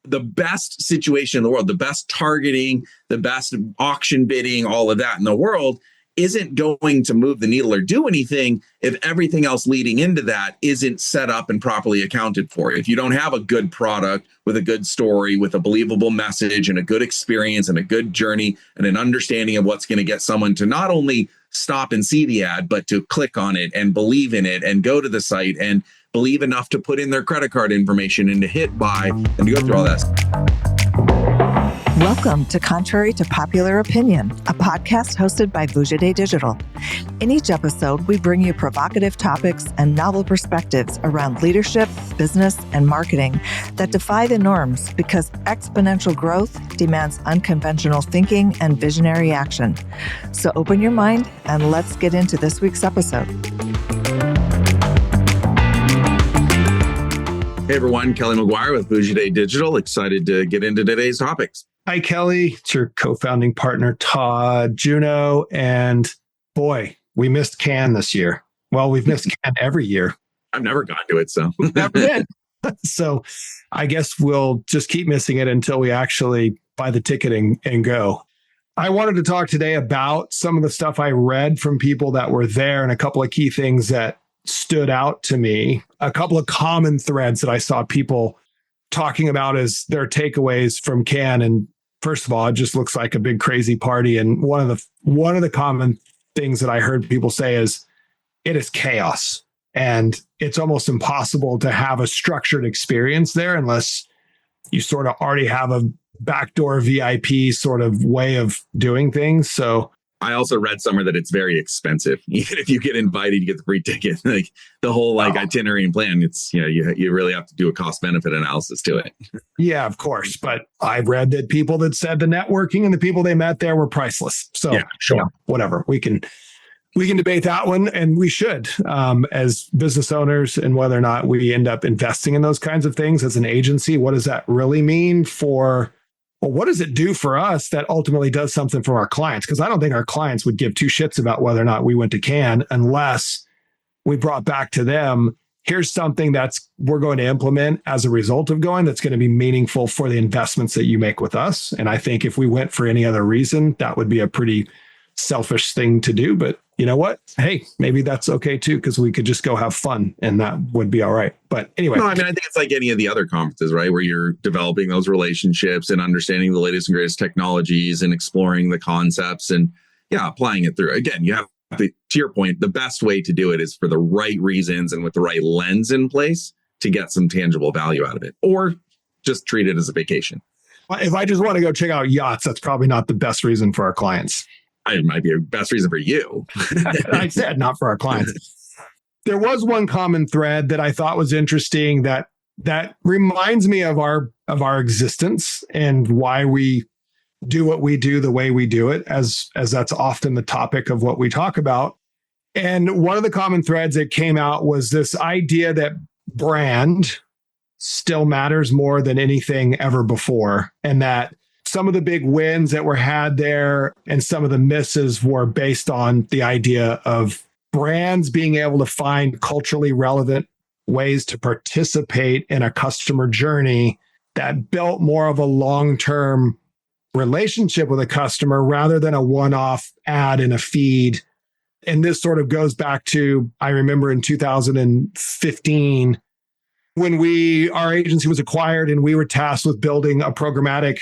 the best situation in the world, the best targeting, the best auction bidding, all of that in the world isn't going to move the needle or do anything if everything else leading into that isn't set up and properly accounted for. If you don't have a good product with a good story, with a believable message and a good experience and a good journey and an understanding of what's going to get someone to not only stop and see the ad, but to click on it and believe in it and go to the site and believe enough to put in their credit card information and to hit buy and to go through all that. Welcome to Contrary to Popular Opinion, a podcast hosted by Vujade Digital. In each episode, we bring you provocative topics and novel perspectives around leadership, business, and marketing that defy the norms because exponential growth demands unconventional thinking and visionary action. So open your mind and let's get into this week's episode. Hey everyone, Kelly McGuire with Vujade Digital. Excited to get into today's topics. Hi, Kelly. It's your co-founding partner, Todd, Juno. And boy, we missed Cannes this year. Well, we've missed Cannes every year. I've never gone to it, so. Never been. So I guess we'll just keep missing it until we actually buy the ticket and go. I wanted to talk today about some of the stuff I read from people that were there and a couple of key things that stood out to me. A couple of common threads that I saw people talking about as their takeaways from Cannes. And first of all, it just looks like a big crazy party. And one of the common things that I heard people say is it is chaos. And it's almost impossible to have a structured experience there unless you sort of already have a backdoor VIP sort of way of doing things. So I also read somewhere that it's very expensive. Even if you get invited, you get the free ticket. Like the whole itinerary and plan, it's, you really have to do a cost benefit analysis to it. Yeah, of course. But I've read that people that said the networking and the people they met there were priceless. So yeah, sure. Whatever. We can debate that one, and we should as business owners, and whether or not we end up investing in those kinds of things as an agency. What does that really mean what does it do for us that ultimately does something for our clients? Because I don't think our clients would give two shits about whether or not we went to Cannes unless we brought back to them, here's something we're going to implement as a result of going that's going to be meaningful for the investments that you make with us. And I think if we went for any other reason, that would be a pretty selfish thing to do. But you know what? Hey, maybe that's okay too, because we could just go have fun and that would be all right. But anyway. No, I think it's like any of the other conferences, right? Where you're developing those relationships and understanding the latest and greatest technologies and exploring the concepts and applying it through. Again, you have to your point, the best way to do it is for the right reasons and with the right lens in place to get some tangible value out of it, or just treat it as a vacation. If I just want to go check out yachts, that's probably not the best reason for our clients. It might be a best reason for you. I said not for our clients. There was one common thread that I thought was interesting that reminds me of our existence and why we do what we do the way we do it, as that's often the topic of what we talk about. And one of the common threads that came out was this idea that brand still matters more than anything ever before, and that some of the big wins that were had there and some of the misses were based on the idea of brands being able to find culturally relevant ways to participate in a customer journey that built more of a long-term relationship with a customer rather than a one-off ad in a feed. And this sort of goes back to, I remember in 2015, when our agency was acquired and we were tasked with building a programmatic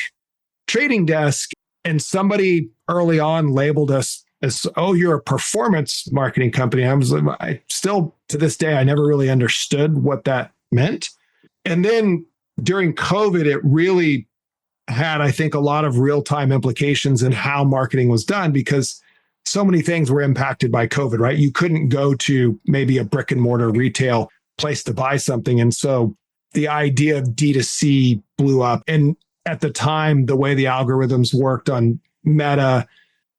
trading desk, and somebody early on labeled us as, oh, you're a performance marketing company. I still, to this day, I never really understood what that meant. And then during COVID, it really had, I think, a lot of real-time implications in how marketing was done, because so many things were impacted by COVID, right? You couldn't go to maybe a brick and mortar retail place to buy something. And so the idea of D2C blew up. And at the time, the way the algorithms worked on Meta,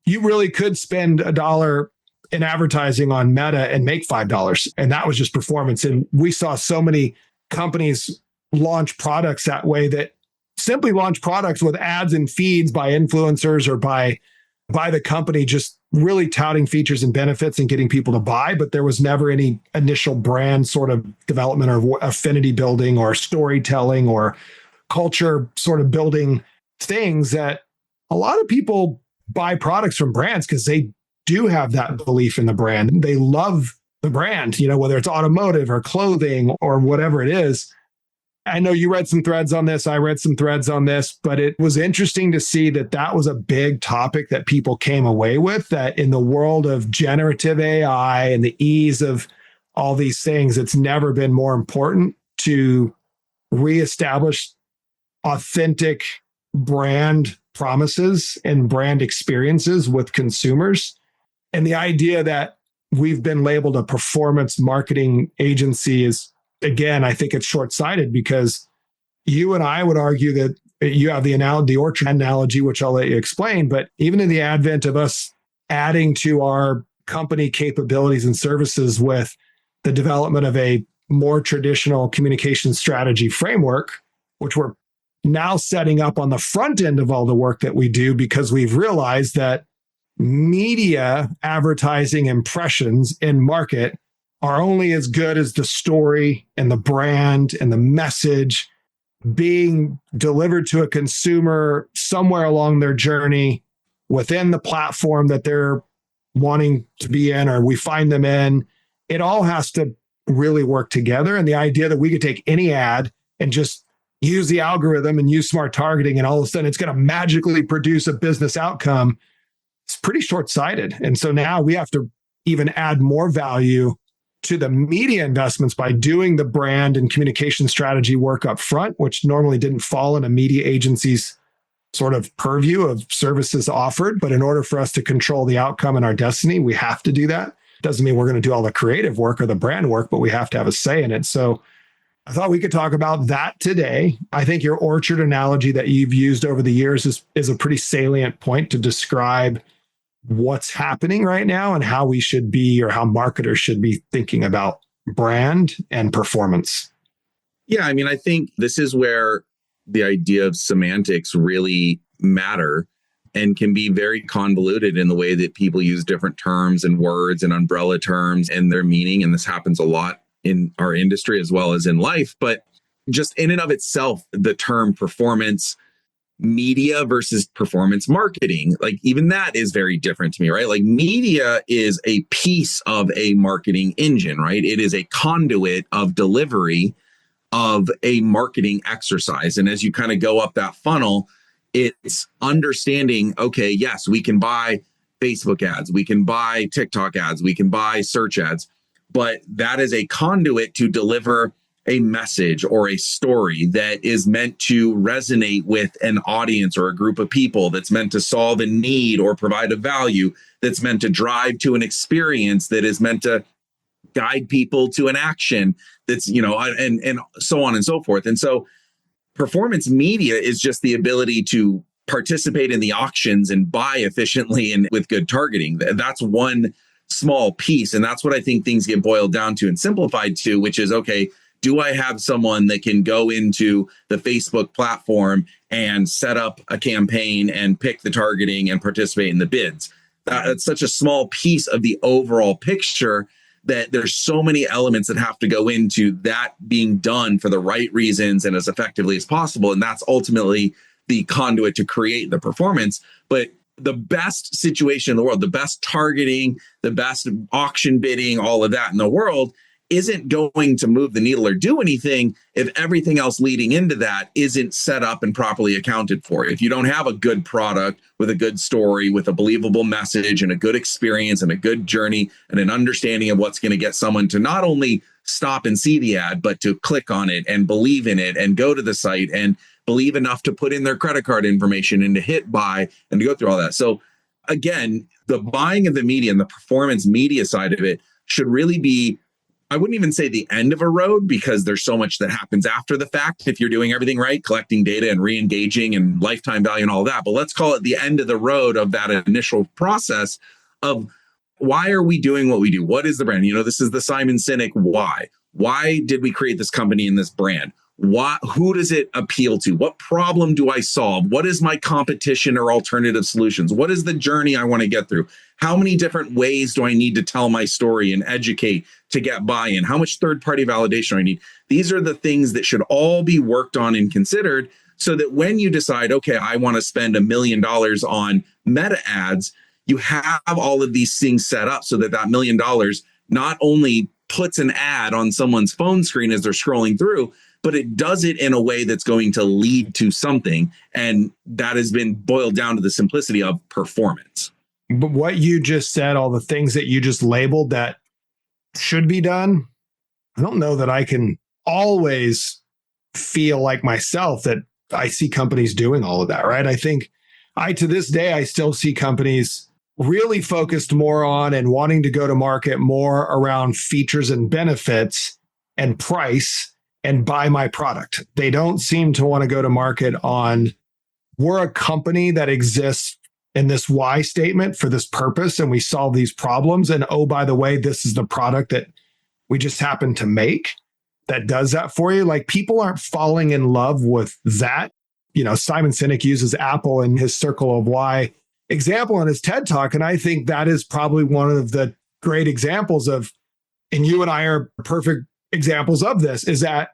you really could spend $1 in advertising on Meta and make $5. And that was just performance. And we saw so many companies launch products that way, that simply launch products with ads and feeds by influencers or by the company, just really touting features and benefits and getting people to buy. But there was never any initial brand sort of development or affinity building or storytelling or culture sort of building things that a lot of people buy products from brands because they do have that belief in the brand. They love the brand, whether it's automotive or clothing or whatever it is. I know you read some threads on this. I read some threads on this, but it was interesting to see that that was a big topic that people came away with, that in the world of generative AI and the ease of all these things, it's never been more important to reestablish authentic brand promises and brand experiences with consumers. And the idea that we've been labeled a performance marketing agency is, again, I think it's short-sighted, because you and I would argue that you have the orchard analogy, which I'll let you explain. But even in the advent of us adding to our company capabilities and services with the development of a more traditional communication strategy framework, which we're now setting up on the front end of all the work that we do, because we've realized that media advertising impressions in market are only as good as the story and the brand and the message being delivered to a consumer somewhere along their journey within the platform that they're wanting to be in, or we find them in. It all has to really work together. And the idea that we could take any ad and just use the algorithm and use smart targeting, and all of a sudden it's going to magically produce a business outcome, it's pretty short-sighted. And so now we have to even add more value to the media investments by doing the brand and communication strategy work up front, which normally didn't fall in a media agency's sort of purview of services offered. But in order for us to control the outcome and our destiny, we have to do that. Doesn't mean we're going to do all the creative work or the brand work, but we have to have a say in it. So I thought we could talk about that today. I think your orchard analogy that you've used over the years is a pretty salient point to describe what's happening right now and how we should be, or how marketers should be thinking about brand and performance. Yeah, I mean, I think this is where the idea of semantics really matter and can be very convoluted in the way that people use different terms and words and umbrella terms and their meaning. And this happens a lot in our industry as well as in life. But just in and of itself, the term performance media versus performance marketing, like even that is very different to me, right? Like media is a piece of a marketing engine, right? It is a conduit of delivery of a marketing exercise. And as you kind of go up that funnel, it's understanding, okay, yes, we can buy Facebook ads, we can buy TikTok ads, we can buy search ads, but that is a conduit to deliver a message or a story that is meant to resonate with an audience or a group of people, that's meant to solve a need or provide a value, that's meant to drive to an experience, that is meant to guide people to an action, that's, and so on and so forth. And so performance media is just the ability to participate in the auctions and buy efficiently and with good targeting. That's one small piece. And that's what I think things get boiled down to and simplified to, which is, okay, do I have someone that can go into the Facebook platform and set up a campaign and pick the targeting and participate in the bids? That's such a small piece of the overall picture that there's so many elements that have to go into that being done for the right reasons and as effectively as possible. And that's ultimately the conduit to create the performance. But the best situation in the world, the best targeting, the best auction bidding, all of that in the world isn't going to move the needle or do anything if everything else leading into that isn't set up and properly accounted for. If you don't have a good product with a good story, with a believable message and a good experience and a good journey and an understanding of what's going to get someone to not only stop and see the ad, but to click on it and believe in it and go to the site and believe enough to put in their credit card information and to hit buy and to go through all that. So again, the buying of the media and the performance media side of it should really be, I wouldn't even say the end of a road, because there's so much that happens after the fact if you're doing everything right, collecting data and re-engaging and lifetime value and all that. But let's call it the end of the road of that initial process of why are we doing what we do? What is the brand? This is the Simon Sinek why. Why did we create this company and this brand? Who does it appeal to? What problem do I solve? What is my competition or alternative solutions? What is the journey I want to get through? How many different ways do I need to tell my story and educate to get buy-in? How much third-party validation do I need? These are the things that should all be worked on and considered so that when you decide, okay, I want to spend $1 million on meta ads, you have all of these things set up so that $1 million not only puts an ad on someone's phone screen as they're scrolling through, but it does it in a way that's going to lead to something. And that has been boiled down to the simplicity of performance. But what you just said, all the things that you just labeled that should be done, I don't know that I can always feel like myself that I see companies doing all of that, right? I think to this day, I still see companies really focused more on and wanting to go to market more around features and benefits and price and buy my product. They don't seem to want to go to market on, we're a company that exists in this why statement for this purpose, and we solve these problems. And oh, by the way, this is the product that we just happen to make that does that for you. Like, people aren't falling in love with that. You know, Simon Sinek uses Apple in his circle of why example in his TED Talk. And I think that is probably one of the great examples of, and you and I are perfect examples of this, is that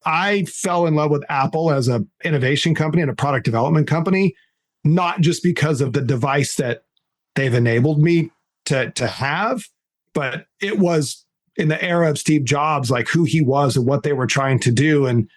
I fell in love with Apple as an innovation company and a product development company, not just because of the device that they've enabled me to have, but it was in the era of Steve Jobs, like who he was and what they were trying to do. And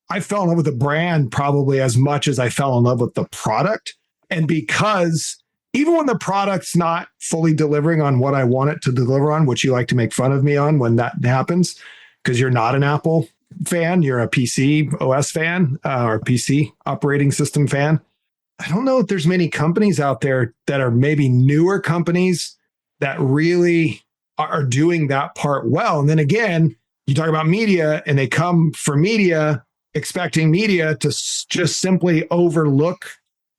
I fell in love with the brand probably as much as I fell in love with the product. And because even when the product's not fully delivering on what I want it to deliver on, which you like to make fun of me on when that happens, because you're not an Apple fan, you're a PC OS fan or PC operating system fan. I don't know if there's many companies out there that are maybe newer companies that really are doing that part well. And then again, you talk about media and they come for media, expecting media to just simply overlook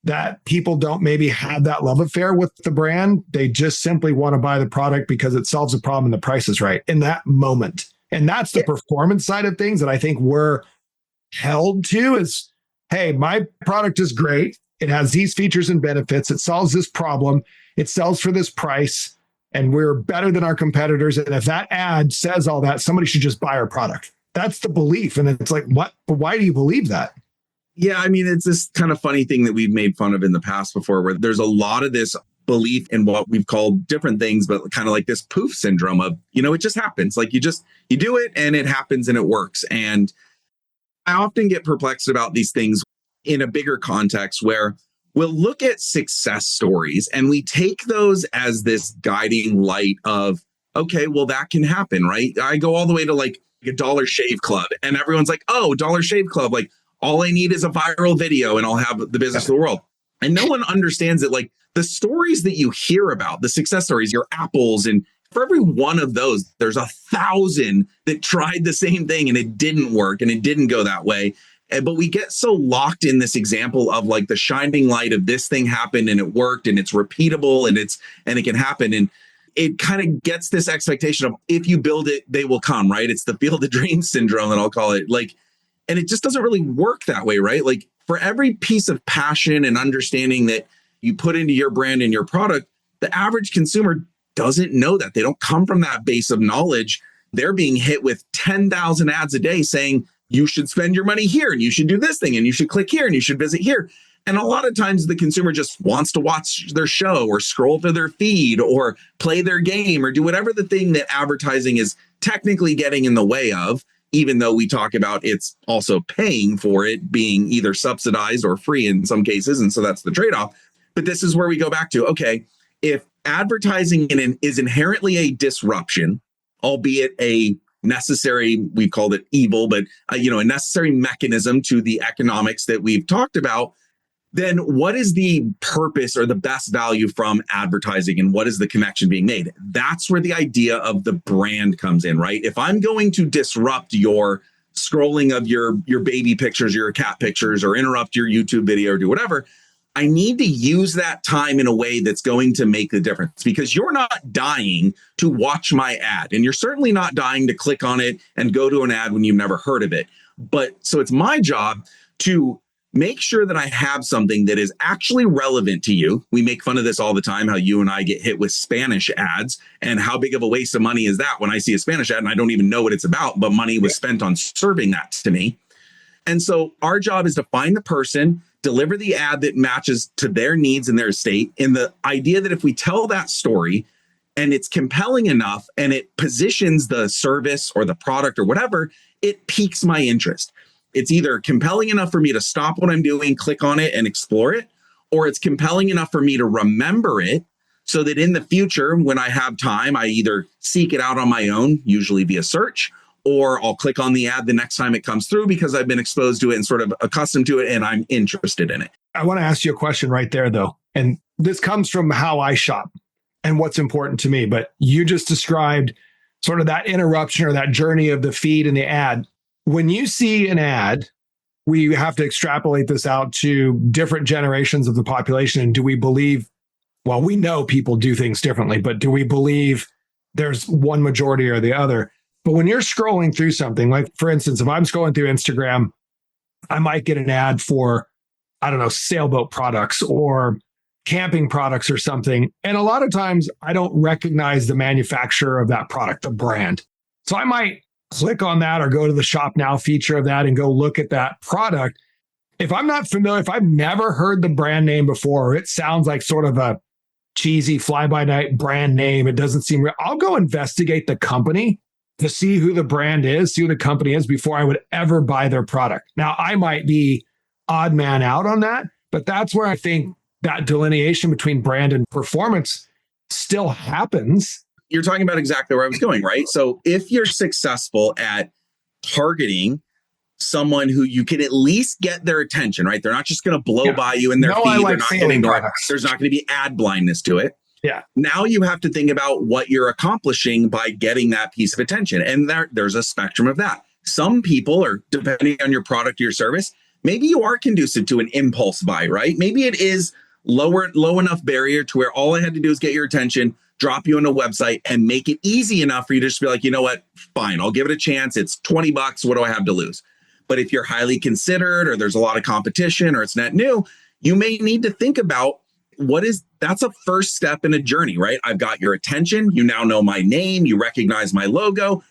that people don't maybe have that love affair with the brand. They just simply want to buy the product because it solves a problem and the price is right in that moment. And that's the performance side of things that I think we're held to is, hey, my product is great. It has these features and benefits. It solves this problem. It sells for this price. And we're better than our competitors. And if that ad says all that, somebody should just buy our product. That's the belief. And it's like, what? But why do you believe that? Yeah, I mean, it's this kind of funny thing that we've made fun of in the past before, where there's a lot of this belief in what we've called different things, but kind of like this poof syndrome of, it just happens. Like you do it and it happens and it works. And I often get perplexed about these things in a bigger context where we'll look at success stories and we take those as this guiding light of, okay, well, that can happen, right? I go all the way to like a Dollar Shave Club and everyone's like, oh, Dollar Shave Club, like all I need is a viral video and I'll have the business of the world. And no one understands that, like, the stories that you hear about, the success stories, your Apples, and for every one of those, there's 1,000 that tried the same thing and it didn't work and it didn't go that way. But we get so locked in this example of like the shining light of this thing happened and it worked and it's repeatable and it can happen. And it kind of gets this expectation of if you build it, they will come, right? It's the Field of Dreams syndrome that I'll call it. Like, and it just doesn't really work that way, right? Like for every piece of passion and understanding that you put into your brand and your product, the average consumer doesn't know that. They don't come from that base of knowledge. They're being hit with 10,000 ads a day saying, you should spend your money here and you should do this thing and you should click here and you should visit here. And a lot of times the consumer just wants to watch their show or scroll through their feed or play their game or do whatever the thing that advertising is technically getting in the way of, even though we talk about it's also paying for it being either subsidized or free in some cases. And so that's the trade-off. But this is where we go back to, okay, if advertising is inherently a disruption, albeit a necessary, we called it evil, but a necessary mechanism to the economics that we've talked about, then what is the purpose or the best value from advertising and what is the connection being made? That's where the idea of the brand comes in, right? If I'm going to disrupt your scrolling of your baby pictures, your cat pictures, or interrupt your YouTube video or do whatever, I need to use that time in a way that's going to make the difference, because you're not dying to watch my ad and you're certainly not dying to click on it and go to an ad when you've never heard of it. But so it's my job to make sure that I have something that is actually relevant to you. We make fun of this all the time, how you and I get hit with Spanish ads, and how big of a waste of money is that when I see a Spanish ad and I don't even know what it's about, but money was spent on serving that to me. And so our job is to find the person, deliver the ad that matches to their needs and their state. And the idea that if we tell that story and it's compelling enough and it positions the service or the product or whatever, it piques my interest. It's either compelling enough for me to stop what I'm doing, click on it and explore it, or it's compelling enough for me to remember it so that in the future, when I have time, I either seek it out on my own, usually via search, or I'll click on the ad the next time it comes through because I've been exposed to it and sort of accustomed to it and I'm interested in it. I want to ask you a question right there, though. And this comes from how I shop and what's important to me. But you just described sort of that interruption or that journey of the feed and the ad. When you see an ad, we have to extrapolate this out to different generations of the population. And do we believe, well, we know people do things differently, but do we believe there's one majority or the other? But when you're scrolling through something, like for instance, if I'm scrolling through Instagram, I might get an ad for, I don't know, sailboat products or camping products or something. And a lot of times I don't recognize the manufacturer of that product, the brand. So I might click on that or go to the shop now feature of that and go look at that product. If I'm not familiar, if I've never heard the brand name before, or it sounds like sort of a cheesy fly-by-night brand name, it doesn't seem real, I'll go investigate the company to see who the brand is, see who the company is before I would ever buy their product. Now, I might be odd man out on that, but that's where I think that delineation between brand and performance still happens. You're talking about exactly where I was going, right? So if you're successful at targeting someone who you can at least get their attention, right? They're not just going to blow by you in their feed. I like They're not going to ignore it. products. There's not going to be ad blindness to it. Yeah. Now you have to think about what you're accomplishing by getting that piece of attention. And there's a spectrum of that. Some people are, depending on your product or your service, maybe you are conducive to an impulse buy, right? Maybe it is low enough barrier to where all I had to do is get your attention, drop you on a website and make it easy enough for you to just be like, you know what, fine, I'll give it a chance. It's $20. What do I have to lose? But if you're highly considered or there's a lot of competition or it's net new, you may need to think about that's a first step in a journey, right? I've got your attention. You now know my name. You recognize my logo,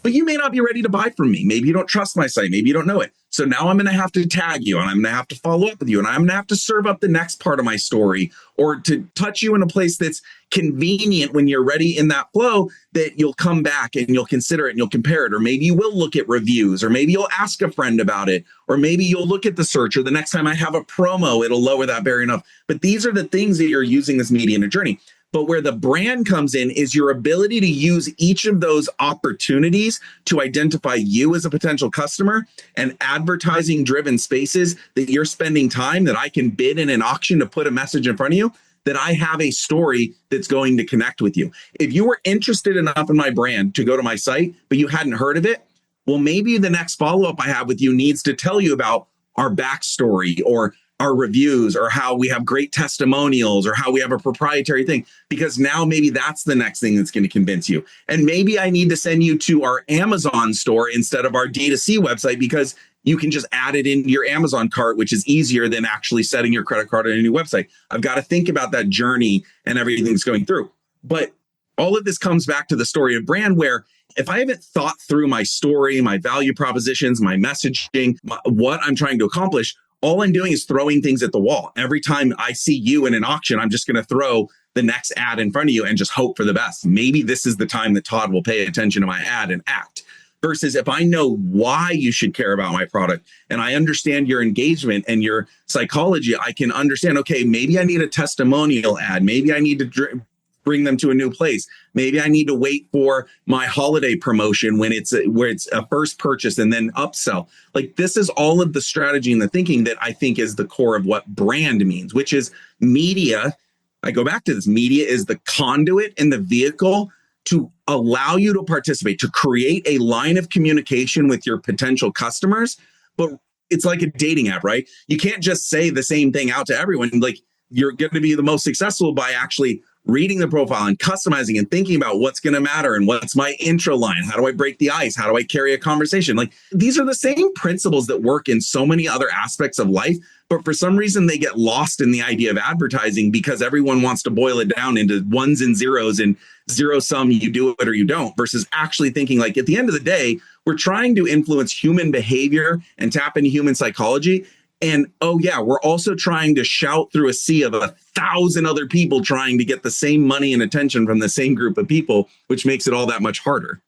but you may not be ready to buy from me. Maybe you don't trust my site. Maybe you don't know it. So now I'm going to have to tag you and I'm going to have to follow up with you and I'm going to have to serve up the next part of my story or to touch you in a place that's convenient when you're ready in that flow that you'll come back and you'll consider it and you'll compare it. Or maybe you will look at reviews or maybe you'll ask a friend about it or maybe you'll look at the search or the next time I have a promo, it'll lower that barrier enough. But these are the things that you're using this media in a journey. But where the brand comes in is your ability to use each of those opportunities to identify you as a potential customer and advertising driven spaces that you're spending time that I can bid in an auction to put a message in front of you, that I have a story that's going to connect with you. If you were interested enough in my brand to go to my site, but you hadn't heard of it, well, maybe the next follow-up I have with you needs to tell you about our backstory or our reviews or how we have great testimonials or how we have a proprietary thing, because now maybe that's the next thing that's going to convince you. And maybe I need to send you to our Amazon store instead of our D2C website because you can just add it into your Amazon cart, which is easier than actually setting your credit card on a new website. I've got to think about that journey and everything that's going through. But all of this comes back to the story of brand, where if I haven't thought through my story, my value propositions, my messaging, what I'm trying to accomplish, all I'm doing is throwing things at the wall. Every time I see you in an auction, I'm just going to throw the next ad in front of you and just hope for the best. Maybe this is the time that Todd will pay attention to my ad and act. Versus if I know why you should care about my product and I understand your engagement and your psychology, I can understand, okay, maybe I need a testimonial ad. Maybe I need to bring them to a new place. Maybe I need to wait for my holiday promotion where it's a first purchase and then upsell. Like, this is all of the strategy and the thinking that I think is the core of what brand means, which is media. I go back to this. Media is the conduit and the vehicle to allow you to participate, to create a line of communication with your potential customers. But it's like a dating app, right? You can't just say the same thing out to everyone. Like, you're going to be the most successful by actually reading the profile and customizing and thinking about what's going to matter and what's my intro line. How do I break the ice? How do I carry a conversation? Like, these are the same principles that work in so many other aspects of life. But for some reason, they get lost in the idea of advertising because everyone wants to boil it down into ones and zeros and zero sum, you do it or you don't, versus actually thinking like at the end of the day, we're trying to influence human behavior and tap into human psychology. And oh yeah, we're also trying to shout through a sea of 1,000 other people trying to get the same money and attention from the same group of people, which makes it all that much harder.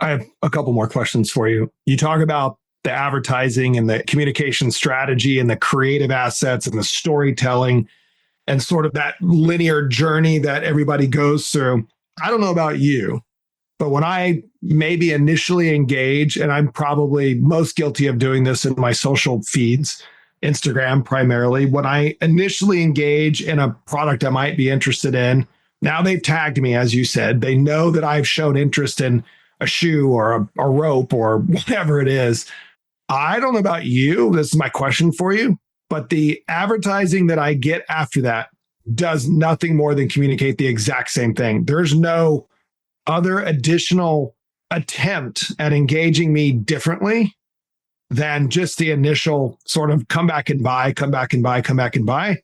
I have a couple more questions for you. You talk about the advertising and the communication strategy and the creative assets and the storytelling and sort of that linear journey that everybody goes through. I don't know about you, but when I maybe initially engage, and I'm probably most guilty of doing this in my social feeds, Instagram primarily, when I initially engage in a product I might be interested in, now they've tagged me, as you said. They know that I've shown interest in a shoe or a rope or whatever it is. I don't know about you. This is my question for you. But the advertising that I get after that does nothing more than communicate the exact same thing. There's no other additional attempt at engaging me differently than just the initial sort of come back and buy, come back and buy, come back and buy.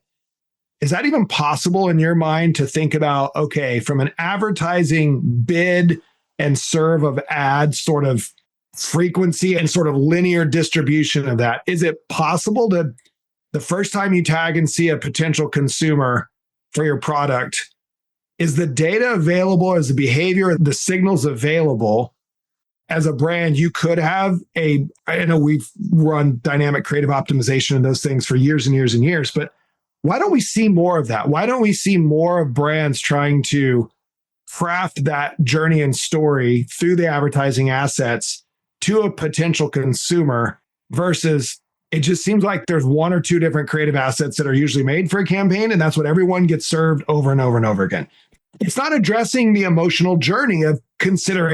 Is that even possible in your mind to think about, okay, from an advertising bid and serve of ads sort of frequency and sort of linear distribution of that, is it possible to the first time you tag and see a potential consumer for your product, is the data available, is the behavior, the signals available as a brand? You could have I know we've run dynamic creative optimization and those things for years and years and years, but why don't we see more of that? Why don't we see more of brands trying to craft that journey and story through the advertising assets to a potential consumer versus it just seems like there's one or two different creative assets that are usually made for a campaign, and that's what everyone gets served over and over and over again. It's not addressing the emotional journey of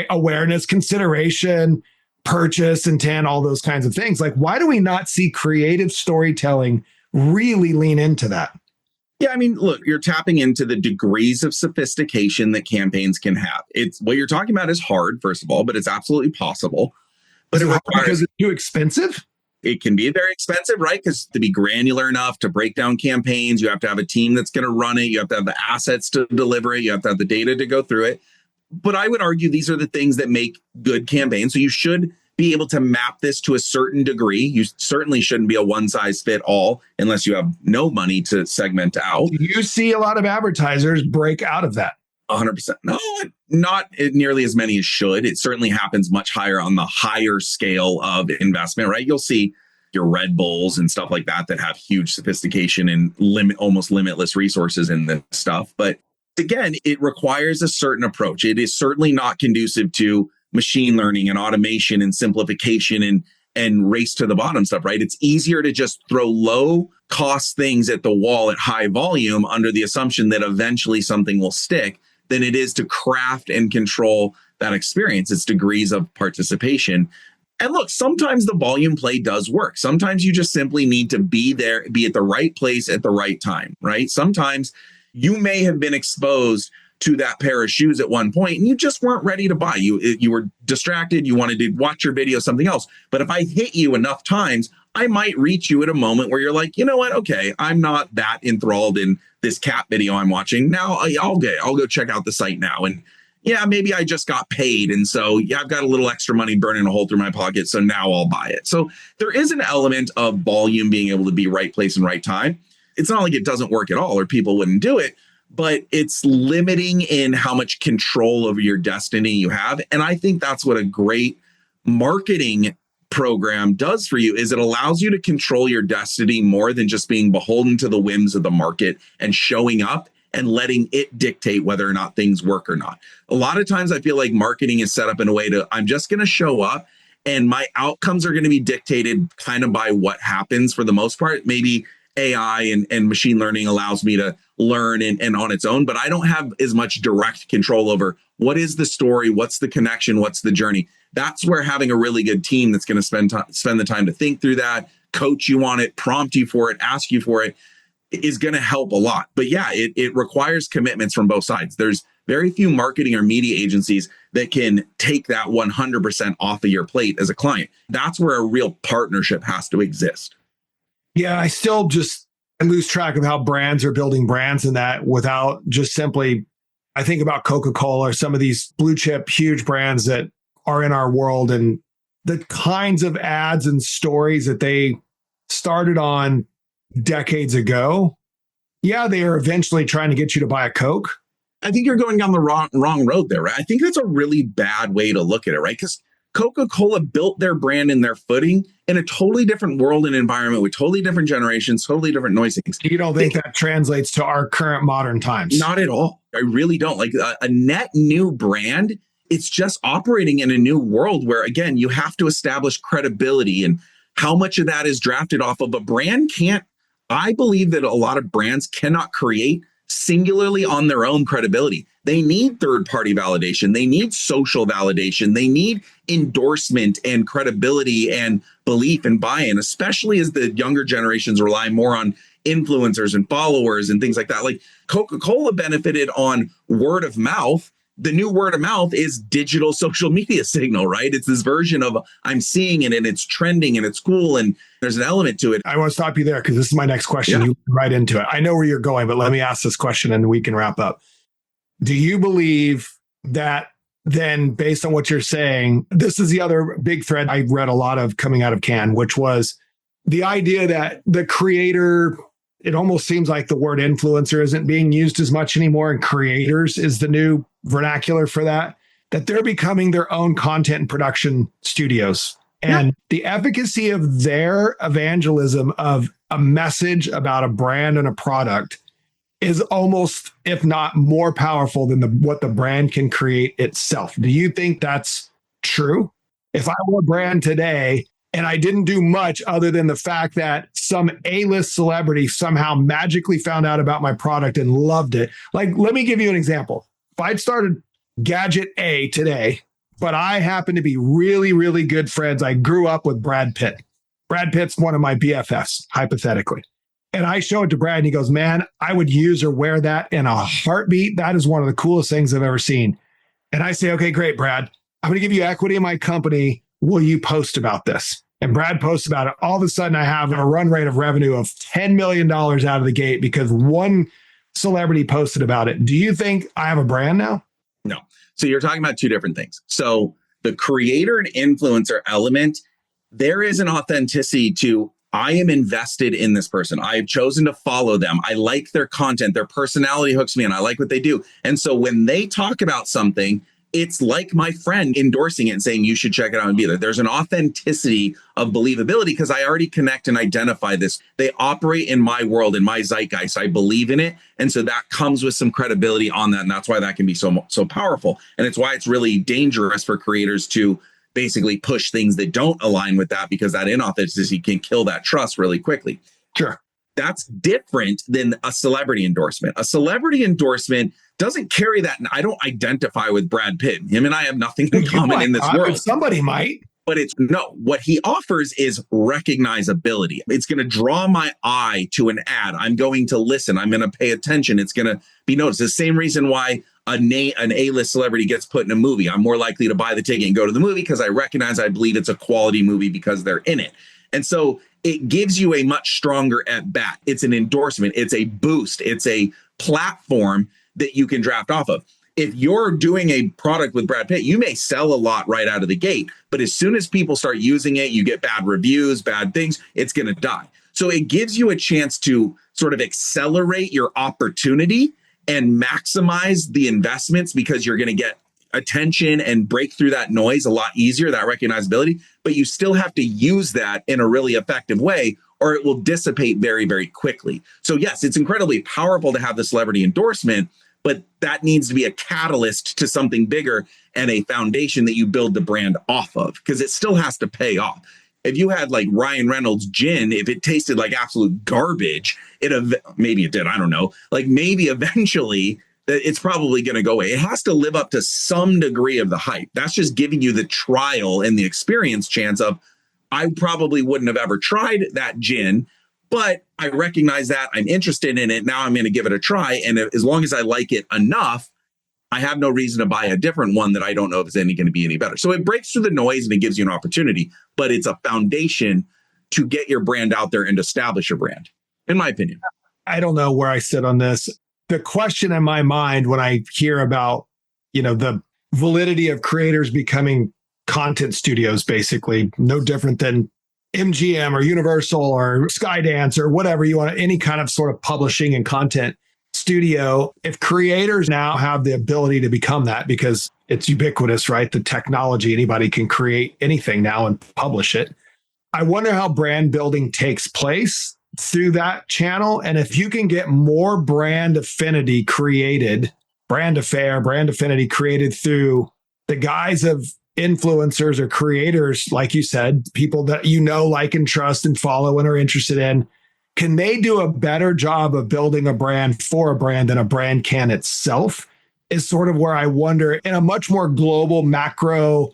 awareness, consideration, purchase, intent, all those kinds of things. Like, why do we not see creative storytelling really lean into that? Yeah, I mean, look, you're tapping into the degrees of sophistication that campaigns can have. It's what you're talking about is hard, first of all, but it's absolutely possible. But because it's too expensive? It can be very expensive, right? Because to be granular enough to break down campaigns, you have to have a team that's going to run it. You have to have the assets to deliver it. You have to have the data to go through it. But I would argue these are the things that make good campaigns. So you should be able to map this to a certain degree. You certainly shouldn't be a one size fit all unless you have no money to segment out. You see a lot of advertisers break out of that. 100%. No, not nearly as many as should. It certainly happens much higher on the higher scale of investment, right? You'll see your Red Bulls and stuff like that that have huge sophistication and almost limitless resources in this stuff. But again, it requires a certain approach. It is certainly not conducive to machine learning and automation and simplification and race to the bottom stuff, right? It's easier to just throw low cost things at the wall at high volume under the assumption that eventually something will stick than it is to craft and control that experience. It's degrees of participation. And look, sometimes the volume play does work. Sometimes you just simply need to be there, be at the right place at the right time, right? Sometimes you may have been exposed to that pair of shoes at one point and you just weren't ready to buy. You were distracted. You wanted to watch your video, something else. But if I hit you enough times, I might reach you at a moment where you're like, you know what? Okay, I'm not that enthralled in this cat video I'm watching. Now I'll go check out the site now. And yeah, maybe I just got paid. And so yeah, I've got a little extra money burning a hole through my pocket. So now I'll buy it. So there is an element of volume being able to be right place and right time. It's not like it doesn't work at all or people wouldn't do it, but it's limiting in how much control over your destiny you have. And I think that's what a great marketing program does for you is it allows you to control your destiny more than just being beholden to the whims of the market and showing up and letting it dictate whether or not things work or not. A lot of times I feel like marketing is set up in a way to, I'm just going to show up and my outcomes are going to be dictated kind of by what happens for the most part. Maybe AI and machine learning allows me to learn and on its own, but I don't have as much direct control over what is the story, what's the connection, what's the journey. That's where having a really good team that's going to spend the time to think through that, coach you on it, prompt you for it, ask you for it, is going to help a lot. But yeah, it requires commitments from both sides. There's very few marketing or media agencies that can take that 100% off of your plate as a client. That's where a real partnership has to exist. Yeah, I still just I lose track of how brands are building brands in that without just simply, I think about Coca-Cola or some of these blue chip, huge brands that are in our world and the kinds of ads and stories that they started on decades ago. Yeah, they are eventually trying to get you to buy a Coke. I think you're going down the wrong road there, right? I think that's a really bad way to look at it, right? Because Coca-Cola built their brand and their footing in a totally different world and environment with totally different generations, totally different noisings. You don't think that translates to our current modern times? Not at all. I really don't. Like a net new brand, it's just operating in a new world where, again, you have to establish credibility, and how much of that is drafted off of a brand can't. I believe that a lot of brands cannot create singularly on their own credibility. They need third-party validation. They need social validation. They need endorsement and credibility and belief and buy-in, especially as the younger generations rely more on influencers and followers and things like that. Like Coca-Cola benefited on word of mouth. The new word of mouth is digital social media signal, right? It's this version of I'm seeing it and it's trending and it's cool and there's an element to it. I want to stop you there because this is my next question. Yeah. You right into it. I know where you're going, but let me ask this question and we can wrap up. Do you believe that then, based on what you're saying, this is the other big thread I read a lot of coming out of Cannes, which was the idea that the creator, it almost seems like the word influencer isn't being used as much anymore, and creators is the new vernacular for that they're becoming their own content and production studios. And the efficacy of their evangelism of a message about a brand and a product is almost, if not more powerful than what the brand can create itself. Do you think that's true? If I were a brand today and I didn't do much other than the fact that some A-list celebrity somehow magically found out about my product and loved it. Like, let me give you an example. If I'd started Gadget A today, but I happen to be really, really good friends. I grew up with Brad Pitt. Brad Pitt's one of my BFFs, hypothetically. And I show it to Brad and he goes, man, I would use or wear that in a heartbeat. That is one of the coolest things I've ever seen. And I say, okay, great, Brad. I'm going to give you equity in my company. Will you post about this? And Brad posts about it. All of a sudden, I have a run rate of revenue of $10 million out of the gate because one celebrity posted about it. Do you think I have a brand now? No. So you're talking about two different things. So the creator and influencer element, there is an authenticity to, I am invested in this person. I have chosen to follow them. I like their content. Their personality hooks me and I like what they do. And so when they talk about something, it's like my friend endorsing it and saying, you should check it out and be there. There's an authenticity of believability because I already connect and identify this. They operate in my world, in my zeitgeist. I believe in it. And so that comes with some credibility on that. And that's why that can be so powerful. And it's why it's really dangerous for creators to basically push things that don't align with that, because that inauthenticity can kill that trust really quickly. Sure. That's different than a celebrity endorsement. A celebrity endorsement doesn't carry that. I don't identify with Brad Pitt. Him and I have nothing in common in this world. Somebody might. But what he offers is recognizability. It's going to draw my eye to an ad. I'm going to listen. I'm going to pay attention. It's going to be noticed. The same reason why an A-list celebrity gets put in a movie. I'm more likely to buy the ticket and go to the movie because I believe it's a quality movie because they're in it. And so it gives you a much stronger at bat. It's an endorsement. It's a boost. It's a platform that you can draft off of. If you're doing a product with Brad Pitt, you may sell a lot right out of the gate, but as soon as people start using it, you get bad reviews, bad things, it's going to die. So it gives you a chance to sort of accelerate your opportunity and maximize the investments because you're going to get attention and break through that noise a lot easier, that recognizability, but you still have to use that in a really effective way or it will dissipate very, very quickly. So yes, it's incredibly powerful to have the celebrity endorsement, but that needs to be a catalyst to something bigger and a foundation that you build the brand off of because it still has to pay off. If you had like Ryan Reynolds gin, if it tasted like absolute garbage, maybe it did, I don't know. Like maybe eventually it's probably going to go away. It has to live up to some degree of the hype. That's just giving you the trial and the experience chance of, I probably wouldn't have ever tried that gin, But I recognize that I'm interested in it. Now I'm going to give it a try. And as long as I like it enough, I have no reason to buy a different one that I don't know if it's going to be any better. So it breaks through the noise and it gives you an opportunity, but it's a foundation to get your brand out there and establish your brand, in my opinion. I don't know where I sit on this. The question in my mind when I hear about, the validity of creators becoming content studios, basically, no different than MGM or Universal or Skydance or whatever you want, any kind of sort of publishing and content studio. If creators now have the ability to become that because it's ubiquitous, right? The technology, anybody can create anything now and publish it. I wonder how brand building takes place through that channel. And if you can get more brand affinity created, brand affinity created through the guise of influencers or creators, like you said, people that like and trust and follow and are interested in, can they do a better job of building a brand for a brand than a brand can itself? Is sort of where I wonder in a much more global, macro,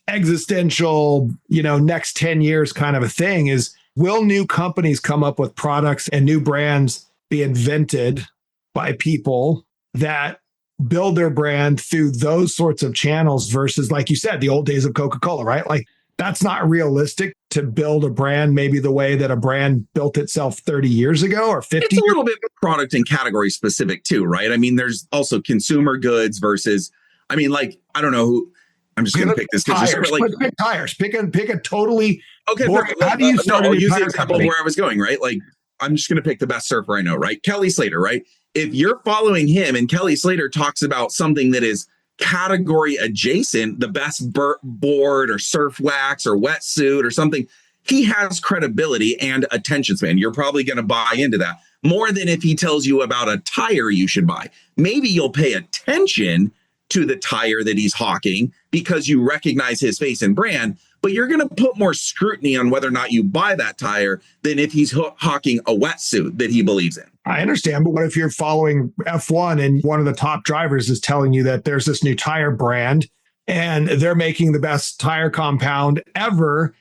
existential, next 10 years kind of a thing is, will new companies come up with products and new brands be invented by people that build their brand through those sorts of channels versus, like you said, the old days of Coca-Cola, right? Like that's not realistic to build a brand maybe the way that a brand built itself 30 years ago or 50 It's a little bit product and category specific too, right? I mean, there's also consumer goods versus, I don't know who, I'm just going to pick this because pick tires. Pick a totally. Okay, perfect. How do you start? I'll use the example of where I was going, right? Like, I'm just going to pick the best surfer I know, right? Kelly Slater, right? If you're following him and Kelly Slater talks about something that is category adjacent, the best board or surf wax or wetsuit or something, he has credibility and attention span. You're probably going to buy into that more than if he tells you about a tire you should buy. Maybe you'll pay attention to the tire that he's hawking because you recognize his face and brand, but you're going to put more scrutiny on whether or not you buy that tire than if he's hawking a wetsuit that he believes in. I understand, but what if you're following F1 and one of the top drivers is telling you that there's this new tire brand and they're making the best tire compound ever?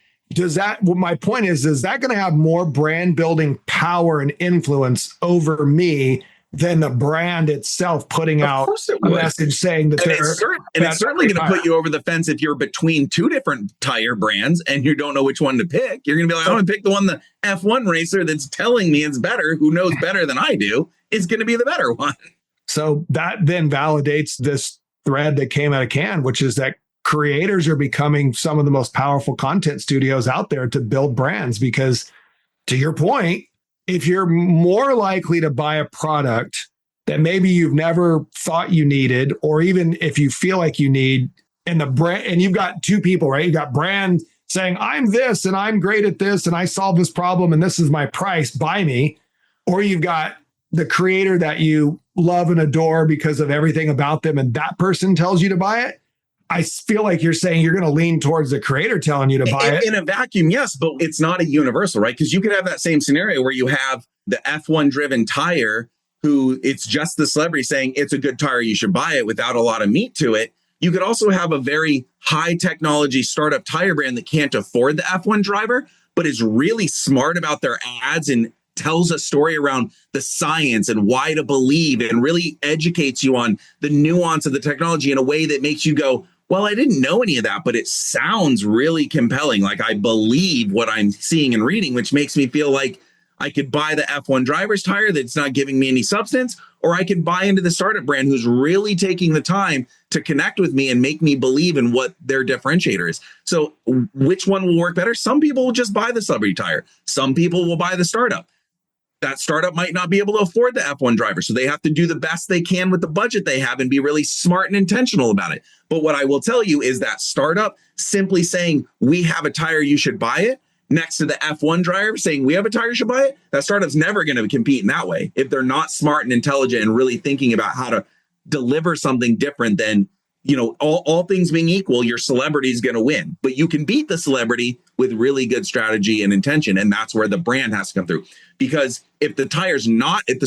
My point is that going to have more brand building power and influence over me than the brand itself putting out a message saying that it's certainly going to put you over the fence if you're between two different tire brands and you don't know which one to pick. You're going to be like, I'm going to pick the one, the F1 racer that's telling me it's better, who knows better than I do, is going to be the better one. So that then validates this thread that came out of Cannes, which is that creators are becoming some of the most powerful content studios out there to build brands because, to your point, if you're more likely to buy a product that maybe you've never thought you needed, or even if you feel like you need, and the brand, and you've got two people, right? You got brand saying, I'm this and I'm great at this and I solve this problem and this is my price, buy me. Or you've got the creator that you love and adore because of everything about them and that person tells you to buy it. I feel like you're saying you're going to lean towards the creator telling you to buy it. In a vacuum, yes, but it's not a universal, right? Because you could have that same scenario where you have the F1 driven tire who it's just the celebrity saying it's a good tire, you should buy it without a lot of meat to it. You could also have a very high technology startup tire brand that can't afford the F1 driver, but is really smart about their ads and tells a story around the science and why to believe and really educates you on the nuance of the technology in a way that makes you go, well, I didn't know any of that, but it sounds really compelling. Like I believe what I'm seeing and reading, which makes me feel like I could buy the F1 driver's tire that's not giving me any substance, or I could buy into the startup brand who's really taking the time to connect with me and make me believe in what their differentiator is. So which one will work better? Some people will just buy the celebrity tire. Some people will buy the startup. That startup might not be able to afford the F1 driver. So they have to do the best they can with the budget they have and be really smart and intentional about it. But what I will tell you is that startup simply saying, we have a tire, you should buy it, next to the F1 driver saying, we have a tire, you should buy it, that startup's never going to compete in that way. If they're not smart and intelligent and really thinking about how to deliver something different than, all things being equal, your celebrity is going to win. But you can beat the celebrity with really good strategy and intention. And that's where the brand has to come through. Because if the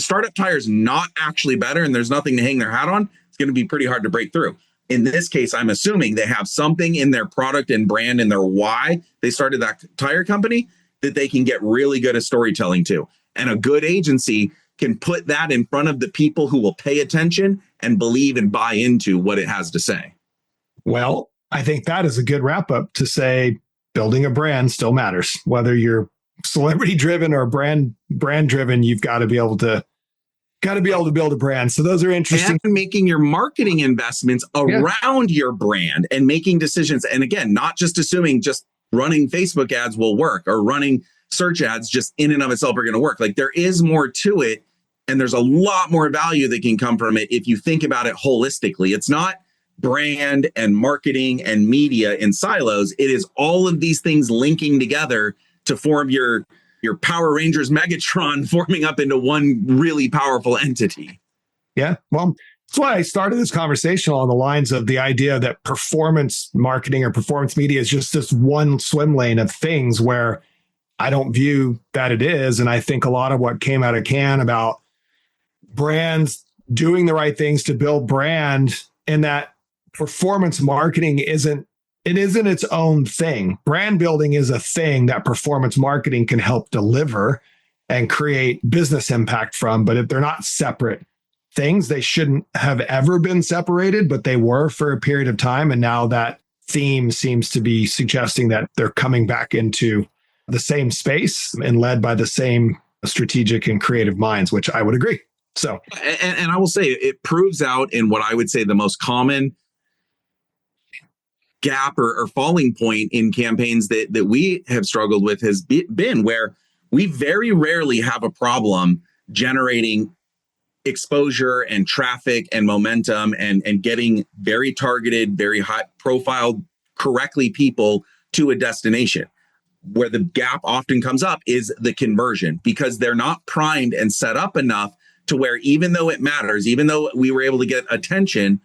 startup tire is not actually better and there's nothing to hang their hat on, it's going to be pretty hard to break through. In this case, I'm assuming they have something in their product and brand and their why they started that tire company that they can get really good at storytelling too. And a good agency can put that in front of the people who will pay attention and believe and buy into what it has to say. Well, I think that is a good wrap up to say building a brand still matters. Whether you're celebrity driven or brand driven, you've got to be able to build a brand. So those are interesting. And making your marketing investments around your brand and making decisions. And again, not just assuming just running Facebook ads will work or running search ads just in and of itself are going to work. Like there is more to it. And there's a lot more value that can come from it if you think about it holistically. It's not brand and marketing and media in silos. It is all of these things linking together to form your Power Rangers Megatron forming up into one really powerful entity. Yeah. Well, that's why I started this conversation on the lines of the idea that performance marketing or performance media is just this one swim lane of things where I don't view that it is. And I think a lot of what came out of Cannes about brands doing the right things to build brand, and that performance marketing isn't its own thing. Brand building is a thing that performance marketing can help deliver and create business impact from. But if they're not separate things, they shouldn't have ever been separated, but they were for a period of time. And now that theme seems to be suggesting that they're coming back into the same space and led by the same strategic and creative minds, which I would agree. So, and I will say it proves out in what I would say the most common gap or falling point in campaigns that we have struggled with has been where we very rarely have a problem generating exposure and traffic and momentum and getting very targeted, very high profile, correctly people to a destination. Where the gap often comes up is the conversion, because they're not primed and set up enough to where even though it matters, even though we were able to get attention,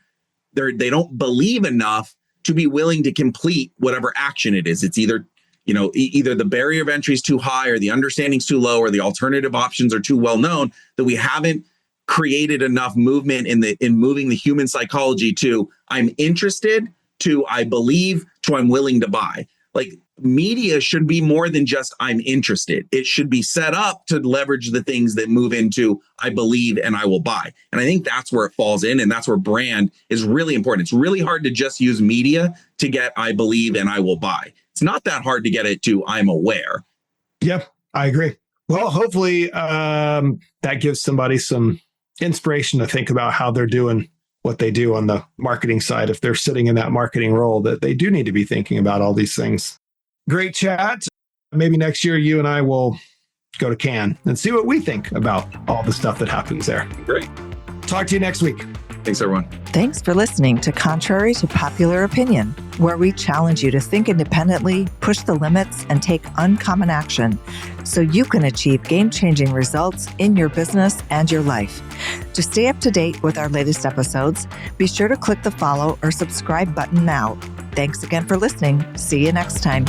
they don't believe enough to be willing to complete whatever action it is. It's either the barrier of entry is too high or the understanding's too low or the alternative options are too well known that we haven't created enough movement in moving the human psychology to I'm interested to I believe to I'm willing to buy. Like media should be more than just I'm interested. It should be set up to leverage the things that move into I believe and I will buy. And I think that's where it falls in. And that's where brand is really important. It's really hard to just use media to get I believe and I will buy. It's not that hard to get it to I'm aware. Yep, I agree. Well, hopefully that gives somebody some inspiration to think about how they're doing what they do on the marketing side. If they're sitting in that marketing role, that they do need to be thinking about all these things. Great chat. Maybe next year you and I will go to Cannes and see what we think about all the stuff that happens there. Great. Talk to you next week. Thanks, everyone. Thanks for listening to Contrary to Popular Opinion, where we challenge you to think independently, push the limits, and take uncommon action so you can achieve game-changing results in your business and your life. To stay up to date with our latest episodes, be sure to click the follow or subscribe button now. Thanks again for listening. See you next time.